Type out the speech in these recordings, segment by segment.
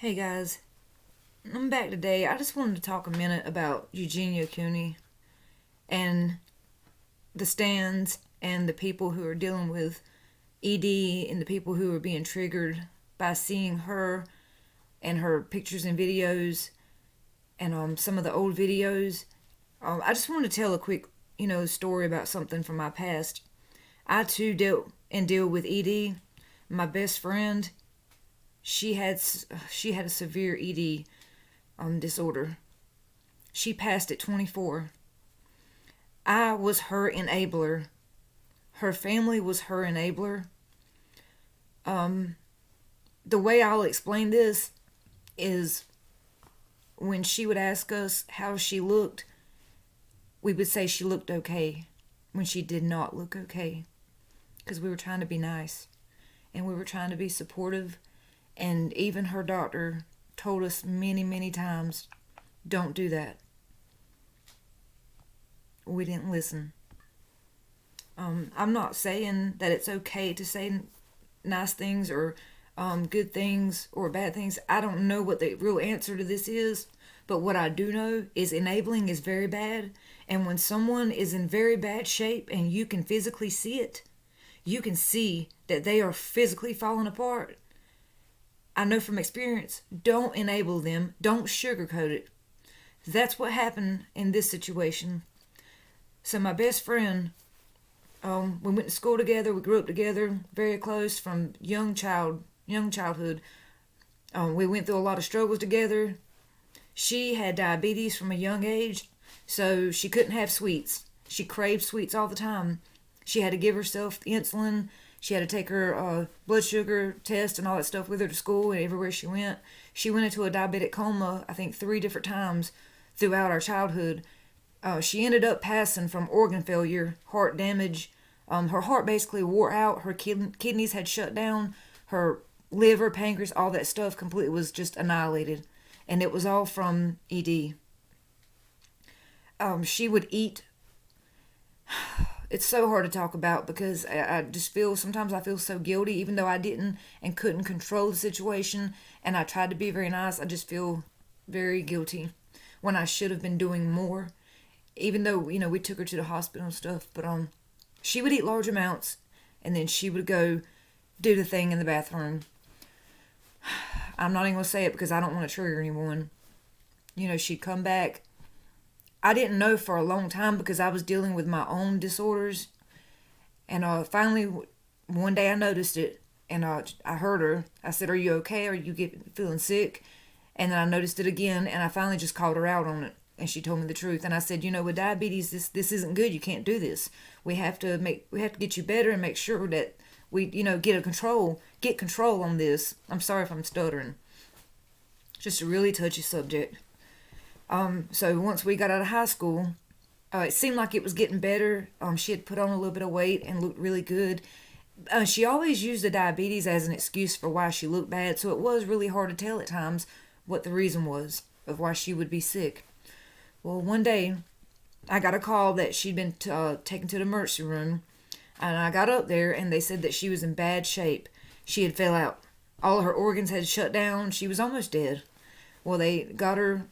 Hey guys, I'm back today. I just wanted to talk a minute about Eugenia Cooney and the stands and the people who are dealing with ED and the people who are being triggered by seeing her and her pictures and videos and some of the old videos. I just wanted to tell a quick, story about something from my past. I too deal with ED. My best friend, she had a severe ED disorder. She passed at 24. I was her enabler. Her family was her enabler. The way I'll explain this is when she would ask us how she looked, we would say she looked okay when she did not look okay because we were trying to be nice and we were trying to be supportive. And even her doctor told us many, many times, don't do that. We didn't listen. I'm not saying that it's okay to say nice things or good things or bad things. I don't know what the real answer to this is, but what I do know is enabling is very bad. And when someone is in very bad shape and you can physically see it, you can see that they are physically falling apart. I know from experience, don't enable them, don't sugarcoat it. That's what happened in this situation. So my best friend, we went to school together, we grew up together, very close from young childhood. We went through a lot of struggles together. She had diabetes from a young age, so she couldn't have sweets. She craved sweets all the time. She had to give herself insulin. She had to take her blood sugar test and all that stuff with her to school and everywhere she went. She went into a diabetic coma, I think 3 different times throughout our childhood. She ended up passing from organ failure, heart damage. Her heart basically wore out. Her kidneys had shut down. Her liver, pancreas, all that stuff completely was just annihilated. And it was all from ED. She would eat. It's so hard to talk about because I just sometimes I feel so guilty, even though I didn't and couldn't control the situation and I tried to be very nice. I just feel very guilty when I should have been doing more, even though, we took her to the hospital and stuff. But she would eat large amounts and then she would go do the thing in the bathroom. I'm not even going to say it because I don't want to trigger anyone. She'd come back. I didn't know for a long time because I was dealing with my own disorders. And finally, one day I noticed it. And I heard her. I said, "Are you okay? Are you feeling sick?" And then I noticed it again. And I finally just called her out on it. And she told me the truth. And I said, with diabetes, this isn't good. You can't do this. We have to get you better and make sure that we, get control on this. I'm sorry if I'm stuttering. Just a really touchy subject. So once we got out of high school, it seemed like it was getting better. She had put on a little bit of weight and looked really good. She always used the diabetes as an excuse for why she looked bad, so it was really hard to tell at times what the reason was of why she would be sick. Well, one day, I got a call that she'd been taken to the emergency room, and I got up there, and they said that she was in bad shape. She had fell out. All her organs had shut down. She was almost dead. Well, they got her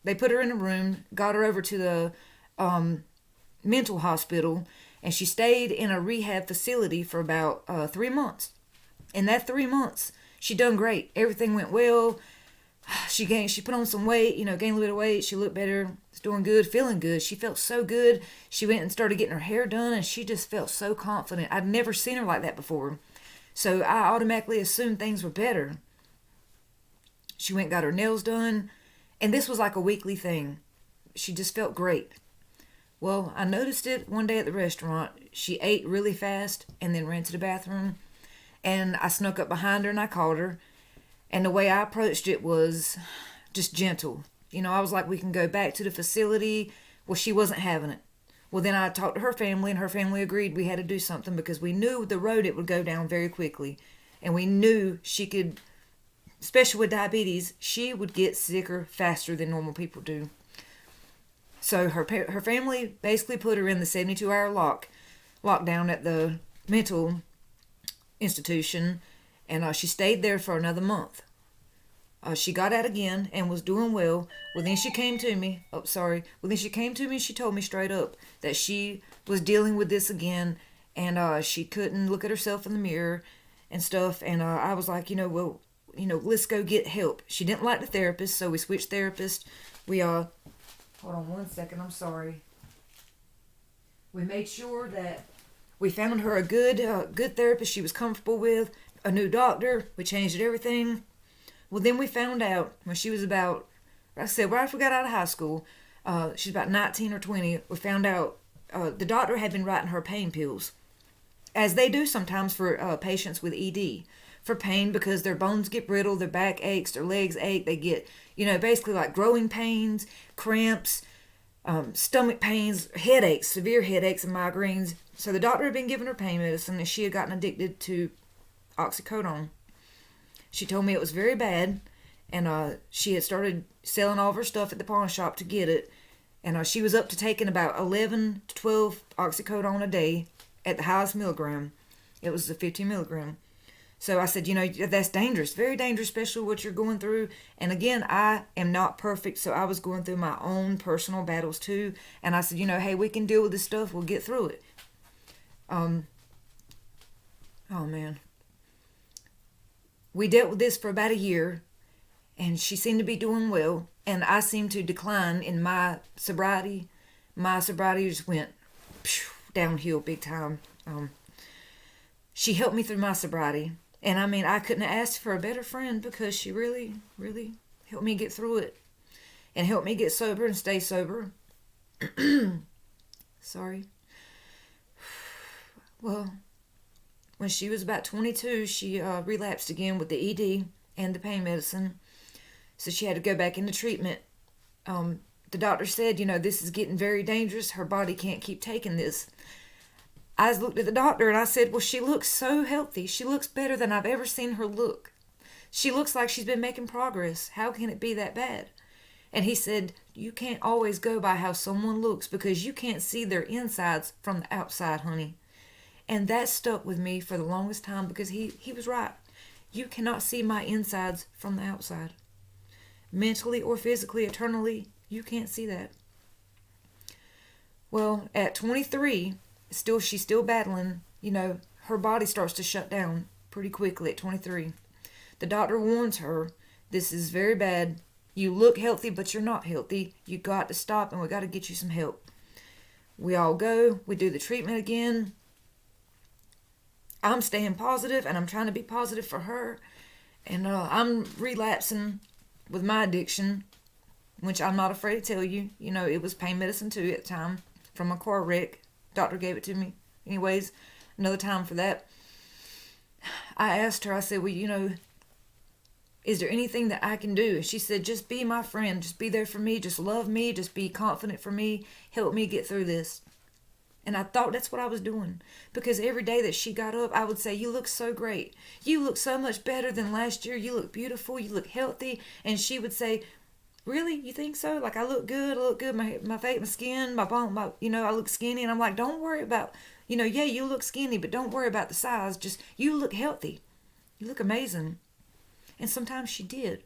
they put her in a room, got her over to the mental hospital, and she stayed in a rehab facility for about 3 months. In that 3 months, she done great. Everything went well. She put on some weight, gained a little bit of weight. She looked better, was doing good, feeling good. She felt so good. She went and started getting her hair done, and she just felt so confident. I'd never seen her like that before. So I automatically assumed things were better. She went and got her nails done, and this was like a weekly thing. She just felt great. Well, I noticed it one day at the restaurant. She ate really fast and then ran to the bathroom, and I snuck up behind her and I called her, and the way I approached it was just gentle. I was like, we can go back to the facility. Well, she wasn't having it. Well, then I talked to her family, and her family agreed we had to do something because we knew the road it would go down very quickly, and we knew she could, especially with diabetes, she would get sicker faster than normal people do. So her family basically put her in the 72-hour lockdown at the mental institution, and she stayed there for another month. She got out again and was doing well. Well, then she came to me. Oh, sorry. Well, then she came to me and she told me straight up that she was dealing with this again, and she couldn't look at herself in the mirror and stuff. And I was like, well, let's go get help. She didn't like the therapist, so we switched therapists. We hold on one second. I'm sorry. We made sure that we found her a good therapist she was comfortable with, a new doctor. We changed everything. Well, then we found out when she was about, like I said, right after we got out of high school, she's about 19 or 20, we found out the doctor had been writing her pain pills, as they do sometimes for patients with ED, for pain because their bones get brittle, their back aches, their legs ache, they get, basically like growing pains, cramps, stomach pains, headaches, severe headaches and migraines. So the doctor had been giving her pain medicine and she had gotten addicted to oxycodone. She told me it was very bad, and she had started selling all of her stuff at the pawn shop to get it. And she was up to taking about 11 to 12 oxycodone a day at the highest milligram. It was the 15 milligram. So I said, that's dangerous, very dangerous, especially what you're going through. And again, I am not perfect, so I was going through my own personal battles too. And I said, hey, we can deal with this stuff. We'll get through it. Oh man. We dealt with this for about a year, and she seemed to be doing well, and I seemed to decline in my sobriety. My sobriety just went downhill big time. She helped me through my sobriety, and I couldn't have asked for a better friend because she really, really helped me get through it and helped me get sober and stay sober. Sorry. Well, when she was about 22, she relapsed again with the ED and the pain medicine. So she had to go back into treatment. The doctor said, this is getting very dangerous. Her body can't keep taking this. I looked at the doctor and I said, well, she looks so healthy. She looks better than I've ever seen her look. She looks like she's been making progress. How can it be that bad? And he said, you can't always go by how someone looks because you can't see their insides from the outside, honey. And that stuck with me for the longest time because he was right. You cannot see my insides from the outside. Mentally or physically, eternally, you can't see that. Well, at 23, she's still battling. Her body starts to shut down pretty quickly at 23. The doctor warns her, this is very bad. You look healthy, but you're not healthy. You got to stop and we got to get you some help. We all go. We do the treatment again. I'm staying positive and I'm trying to be positive for her. And I'm relapsing with my addiction, which I'm not afraid to tell you. It was pain medicine too at the time from a car wreck. Doctor gave it to me. Anyways, another time for that. I asked her, I said, well, is there anything that I can do? And she said, just be my friend. Just be there for me. Just love me. Just be confident for me. Help me get through this. And I thought that's what I was doing. Because every day that she got up, I would say, you look so great. You look so much better than last year. You look beautiful. You look healthy. And she would say, really? You think so? Like, I look good. I look good. My face, my skin, my bone, I look skinny. And I'm like, don't worry about, yeah, you look skinny, but don't worry about the size. Just, you look healthy. You look amazing. And sometimes she did.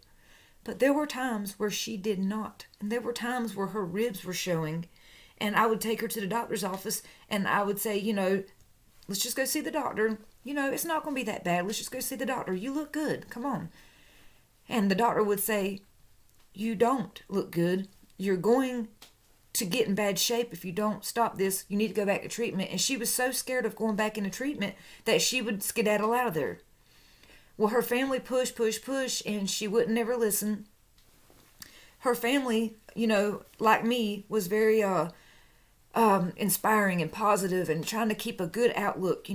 But there were times where she did not. And there were times where her ribs were showing. And I would take her to the doctor's office and I would say, let's just go see the doctor. It's not going to be that bad. Let's just go see the doctor. You look good. Come on. And the doctor would say, you don't look good. You're going to get in bad shape if you don't stop this. You need to go back to treatment. And she was so scared of going back into treatment that she would skedaddle out of there. Well, her family pushed, and she wouldn't never listen. Her family, like me, was very inspiring and positive and trying to keep a good outlook,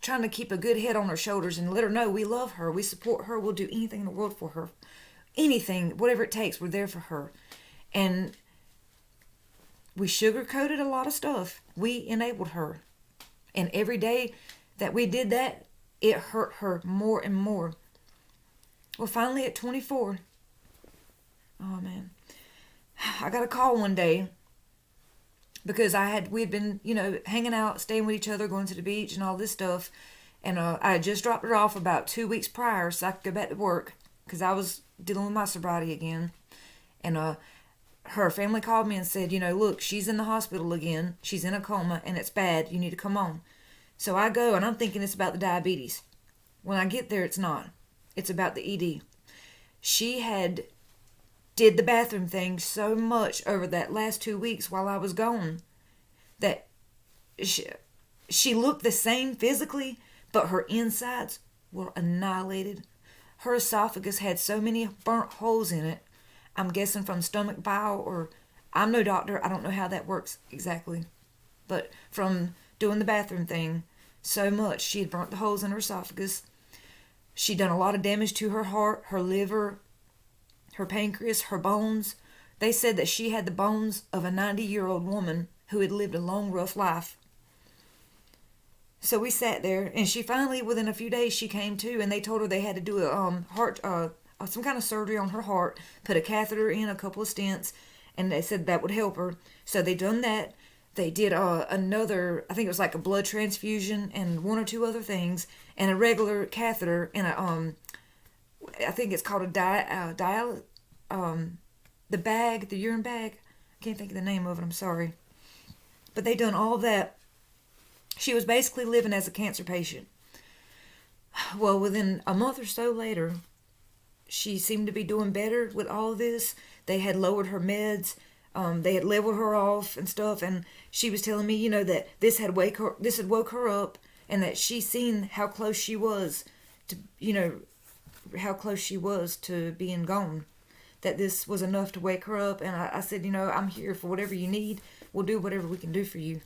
trying to keep a good head on her shoulders and let her know we love her, we support her, we'll do anything in the world for her. Anything, whatever it takes, we're there for her. And we sugarcoated a lot of stuff. We enabled her. And every day that we did that, it hurt her more and more. Well, finally at 24, oh man, I got a call one day because we'd been, hanging out, staying with each other, going to the beach and all this stuff. And I had just dropped her off about 2 weeks prior so I could go back to work. because I was dealing with my sobriety again. And her family called me and said, look, she's in the hospital again. She's in a coma and it's bad. You need to come on. So I go and I'm thinking it's about the diabetes. When I get there, it's not. It's about the ED. She had did the bathroom thing so much over that last 2 weeks while I was gone that she looked the same physically, but her insides were annihilated. Her esophagus had so many burnt holes in it. I'm guessing from stomach bile, or I'm no doctor. I don't know how that works exactly. But from doing the bathroom thing so much, she had burnt the holes in her esophagus. She'd done a lot of damage to her heart, her liver, her pancreas, her bones. They said that she had the bones of a 90-year-old woman who had lived a long, rough life. So we sat there, and she finally, within a few days, she came to, and they told her they had to do a heart, some kind of surgery on her heart, put a catheter in, a couple of stents, and they said that would help her. So they done that. They did another, I think it was like a blood transfusion and one or two other things, and a regular catheter and I think it's called the bag, the urine bag. I can't think of the name of it. I'm sorry. But they done all that. She was basically living as a cancer patient. Well, within a month or so later, she seemed to be doing better with all of this. They had lowered her meds. They had leveled her off and stuff. And she was telling me, that this had woke her up, and that she seen how close she was to, how close she was to being gone. That this was enough to wake her up. And I said, I'm here for whatever you need. We'll do whatever we can do for you.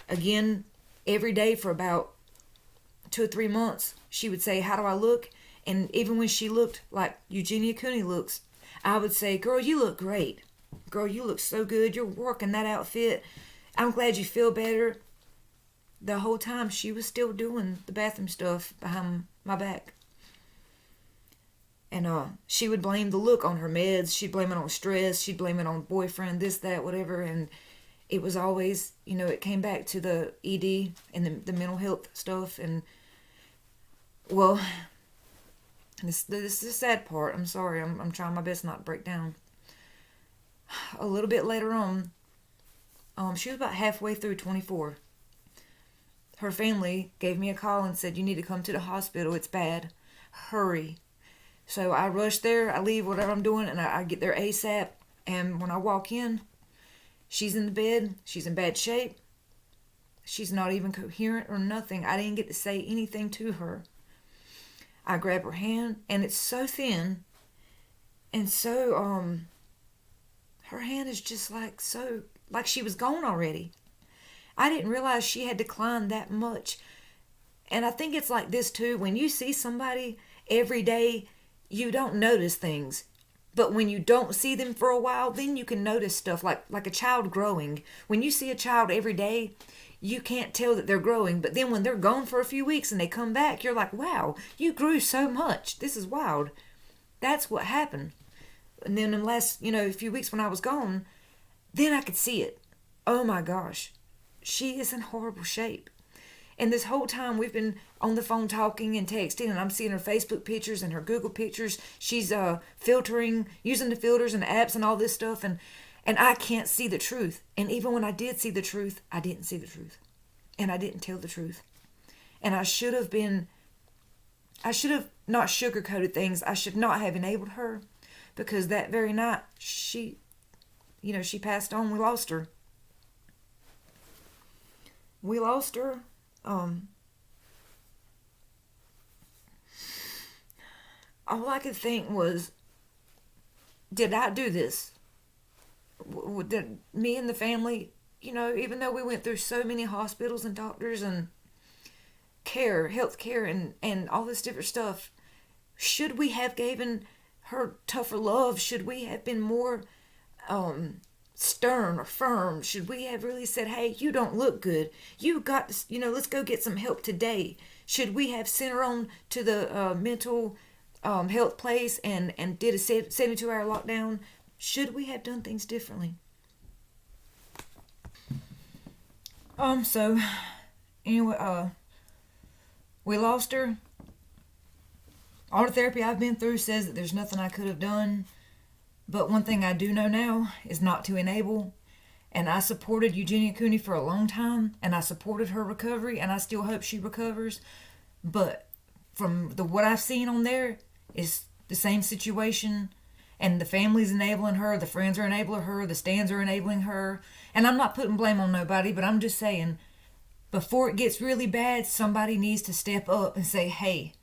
Again, every day for about 2 or 3 months, she would say, how do I look? And even when she looked like Eugenia Cooney looks, I would say, girl, you look great. Girl, you look so good. You're working that outfit. I'm glad you feel better. The whole time she was still doing the bathroom stuff behind my back. And she would blame the look on her meds. She'd blame it on stress. She'd blame it on boyfriend, this, that, whatever. And it was always, it came back to the ED and the mental health stuff. And, well, this is the sad part. I'm sorry. I'm trying my best not to break down. A little bit later on, she was about halfway through 24. Her family gave me a call and said, you need to come to the hospital. It's bad. Hurry. So I rush there. I leave whatever I'm doing, and I get there ASAP. And when I walk in, she's in the bed. She's in bad shape. She's not even coherent or nothing. I didn't get to say anything to her. I grab her hand, and it's so thin. And so, her hand is just like she was gone already. I didn't realize she had declined that much. And I think it's like this too. When you see somebody every day, you don't notice things. But when you don't see them for a while, then you can notice stuff like a child growing. When you see a child every day, you can't tell that they're growing. But then when they're gone for a few weeks and they come back, you're like, wow, you grew so much. This is wild. That's what happened. And then in the last, few weeks when I was gone, then I could see it. Oh my gosh. She is in horrible shape. And this whole time we've been on the phone talking and texting, and I'm seeing her Facebook pictures and her Google pictures. She's filtering, using the filters and the apps and all this stuff, and I can't see the truth. And even when I did see the truth, I didn't see the truth. And I didn't tell the truth. And I should have not sugarcoated things. I should not have enabled her, because that very night she passed on. We lost her. All I could think was, did I do this? Did me and the family, even though we went through so many hospitals and doctors and health care and all this different stuff, should we have given her tougher love? Should we have been more stern or firm? Should we have really said, hey, you don't look good, you got to, let's go get some help today? Should we have sent her on to the mental health place and did a 72-hour lockdown? Should we have done things differently? So anyway, we lost her. All the therapy I've been through says that there's nothing I could have done. But one thing I do know now is not to enable. And I supported Eugenia Cooney for a long time, and I supported her recovery, and I still hope she recovers. But from what I've seen on there is the same situation, and the family's enabling her, the friends are enabling her, the stands are enabling her. And I'm not putting blame on nobody, but I'm just saying, before it gets really bad, somebody needs to step up and say, hey,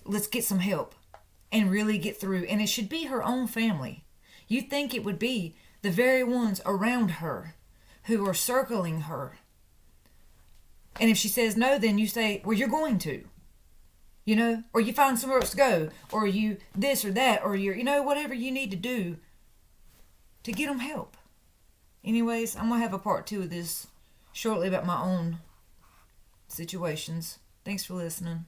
let's get some help and really get through. And it should be her own family. You'd think it would be the very ones around her who are circling her. And if she says no, then you say, well, you're going to. You know, or you find somewhere else to go, or you this or that, or you're, whatever you need to do to get them help. Anyways, I'm going to have a part 2 of this shortly about my own situations. Thanks for listening.